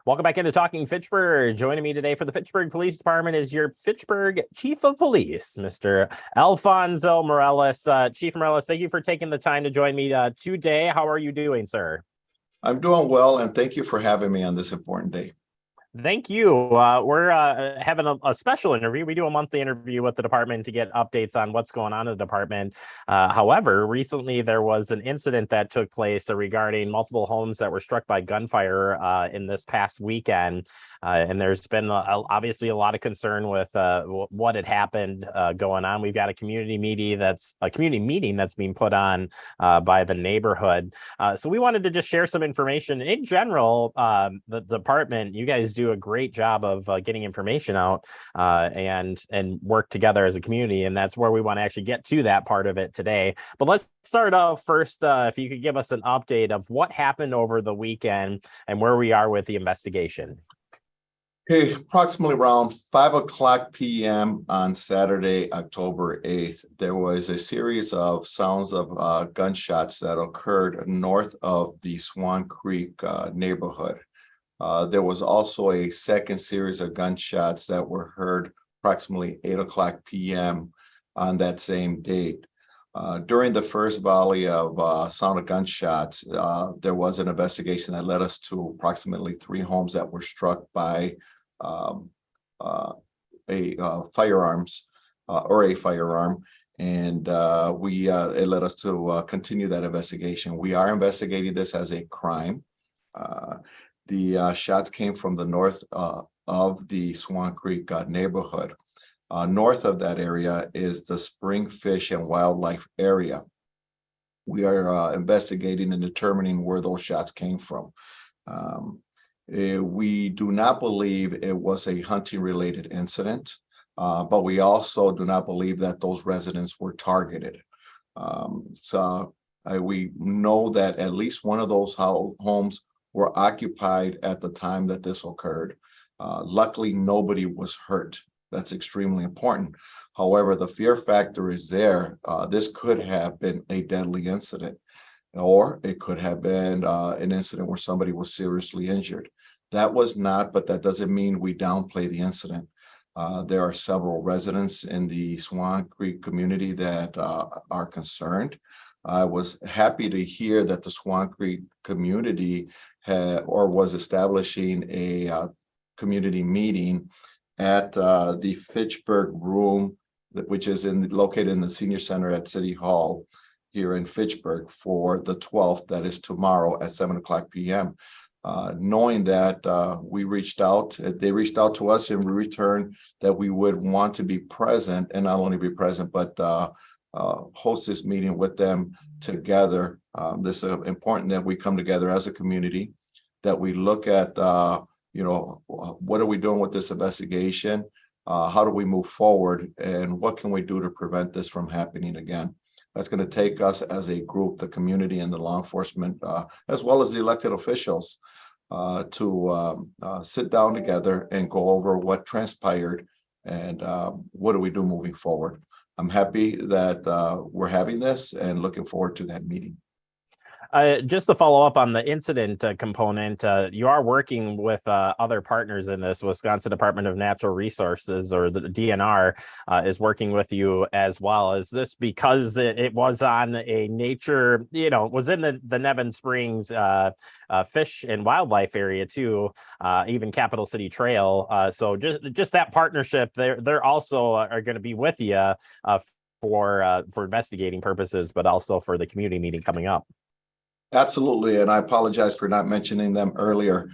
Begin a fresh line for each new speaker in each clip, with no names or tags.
Welcome back into Talking Fitchburg. Joining me today for the Fitchburg Police Department is your Fitchburg Chief of Police, Mr. Alfonso Morales. Chief Morales, thank you for taking the time to join me today. How are you doing, sir?
I'm doing well, and thank you for having me on this important day.
Thank you. We're having a special interview. We do a monthly interview with the department to get updates on what's going on in the department. However, recently there was an incident that took place regarding multiple homes that were struck by gunfire in this past weekend. And there's been obviously a lot of concern with what had happened going on. We've got a community meeting that's being put on by the neighborhood. So we wanted to just share some information. In general, the department, you guys do a great job of getting information out and work together as a community, and that's where we want to actually get to that part of it today. But let's start out first. If you could give us an update of what happened over the weekend and where we are with the investigation.
Okay, approximately around 5:00 p.m. on Saturday, October 8th, there was a series of sounds of gunshots that occurred north of the Swan Creek neighborhood. There was also a second series of gunshots that were heard approximately 8:00 p.m. on that same date. During the first volley of sound of gunshots, there was an investigation that led us to approximately 3 homes that were struck by firearm, and it led us to continue that investigation. We are investigating this as a crime. The shots came from the north of the Swan Creek neighborhood. North of that area is the Spring Fish and Wildlife area. We are investigating and determining where those shots came from. We do not believe it was a hunting-related incident, but we also do not believe that those residents were targeted. We know that at least one of those homes were occupied at the time that this occurred. Luckily, nobody was hurt. That's extremely important. However, the fear factor is there. This could have been a deadly incident, or it could have been an incident where somebody was seriously injured. That was not, but that doesn't mean we downplay the incident. There are several residents in the Swan Creek community that are concerned. I was happy to hear that the Swan Creek community was establishing a community meeting at the Fitchburg room, which is located in the senior center at City Hall here in Fitchburg for the 12th, that is tomorrow at 7:00 p.m. Knowing that they reached out to us and we returned that we would want to be present, and not only be present, but host this meeting with them together. This is important that we come together as a community, that we look at, what are we doing with this investigation? How do we move forward? And what can we do to prevent this from happening again? That's going to take us as a group, the community and the law enforcement, as well as the elected officials, to sit down together and go over what transpired and what do we do moving forward. I'm happy that we're having this and looking forward to that meeting.
Just to follow up on the incident component, you are working with other partners in this. Wisconsin Department of Natural Resources, or the DNR, is working with you as well. Is this because it was on a nature, was in the Nevin Springs fish and wildlife area too, even Capital City Trail. So just that partnership, they're also are going to be with you for investigating purposes, but also for the community meeting coming up.
Absolutely, and I apologize for not mentioning them earlier.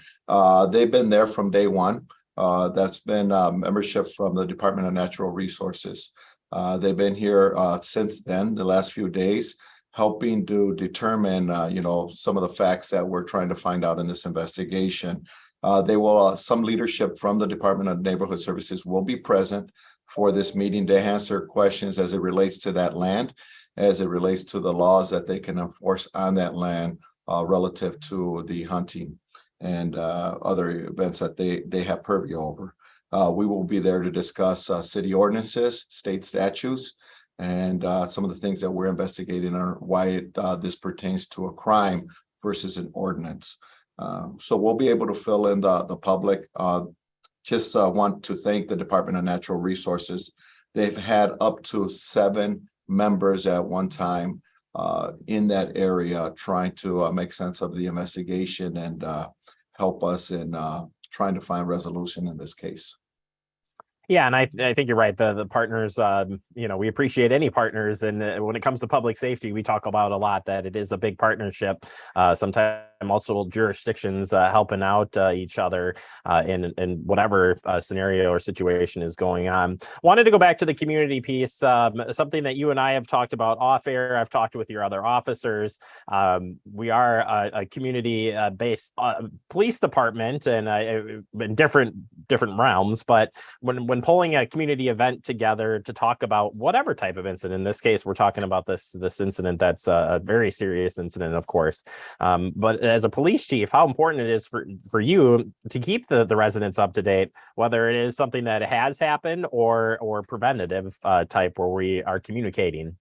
They've been there from day one. That's been membership from the Department of Natural Resources. They've been here since then, the last few days, helping to determine, some of the facts that we're trying to find out in this investigation. Some leadership from the Department of Neighborhood Services will be present for this meeting to answer questions as it relates to that land, as it relates to the laws that they can enforce on that land relative to the hunting and other events that they have purview over. We will be there to discuss city ordinances, state statutes, and some of the things that we're investigating are why this pertains to a crime versus an ordinance. So we'll be able to fill in the public. Just want to thank the Department of Natural Resources. They've had up to 7 members at one time in that area trying to make sense of the investigation and help us in trying to find resolution in this case.
Yeah, and I think you're right. The partners, we appreciate any partners, and when it comes to public safety, we talk about a lot that it is a big partnership. Sometimes multiple jurisdictions helping out each other in whatever scenario or situation is going on. Wanted to go back to the community piece, something that you and I have talked about off air. I've talked with your other officers. We are a community-based police department, and in different realms, but when pulling a community event together to talk about whatever type of incident, in this case, we're talking about this incident that's a very serious incident, of course. But as a police chief, how important it is for you to keep the residents up to date, whether it is something that has happened or preventative type where we are communicating.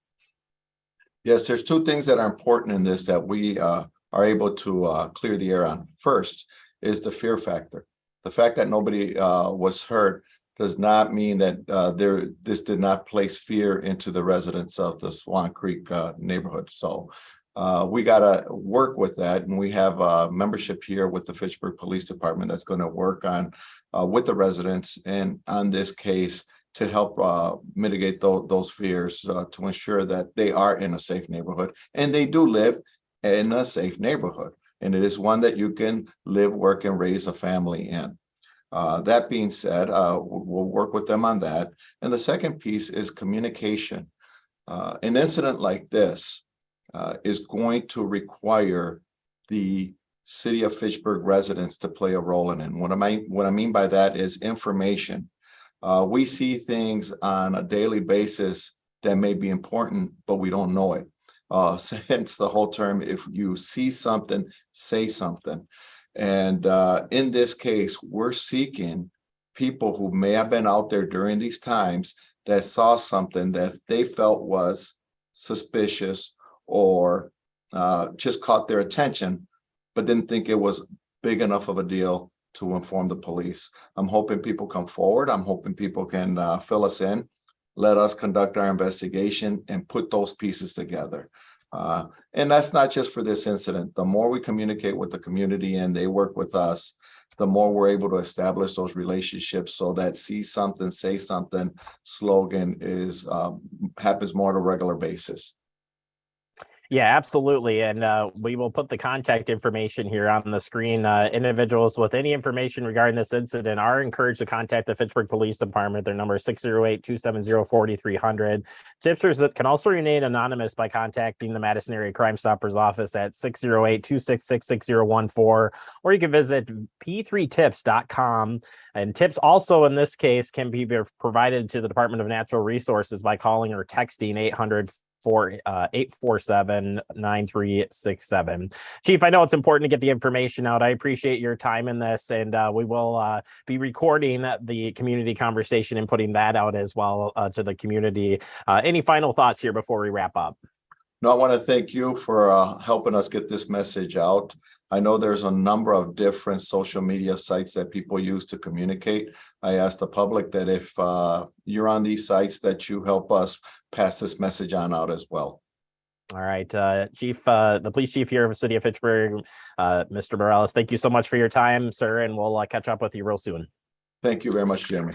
Yes, there's 2 things that are important in this that we are able to clear the air on. First is the fear factor. The fact that nobody was hurt does not mean that this did not place fear into the residents of the Swan Creek neighborhood. So we got to work with that, and we have a membership here with the Fitchburg Police Department that's going to work on with the residents and on this case to help mitigate those fears to ensure that they are in a safe neighborhood, and they do live in a safe neighborhood, and it is one that you can live, work, and raise a family in. That being said, we'll work with them on that. And the second piece is communication. An incident like this is going to require the city of Fitchburg residents to play a role in it. And what I mean by that is information. We see things on a daily basis that may be important, but we don't know it. Hence the whole term, if you see something, say something. And in this case, we're seeking people who may have been out there during these times that saw something that they felt was suspicious or just caught their attention, but didn't think it was big enough of a deal to inform the police. I'm hoping people come forward. I'm hoping people can fill us in, let us conduct our investigation and put those pieces together. And that's not just for this incident. The more we communicate with the community and they work with us, the more we're able to establish those relationships so that see something, say something slogan is happens more on a regular basis.
Yeah, absolutely. And we will put the contact information here on the screen. Individuals with any information regarding this incident are encouraged to contact the Fitchburg Police Department. Their number is 608-270-4300. Tipsters can also remain anonymous by contacting the Madison Area Crime Stoppers office at 608-266-6014, or you can visit p3tips.com. And tips also in this case can be provided to the Department of Natural Resources by calling or texting 800-847-9367. Chief, I know it's important to get the information out. I appreciate your time in this, and we will be recording the community conversation and putting that out as well to the community. Any final thoughts here before we wrap up?
No, I want to thank you for helping us get this message out. I know there's a number of different social media sites that people use to communicate. I ask the public that if you're on these sites, that you help us pass this message on out as well.
All right, Chief, the police chief here of the city of Fitchburg, Mr. Morales, thank you so much for your time, sir, and we'll catch up with you real soon.
Thank you very much, Jeremy.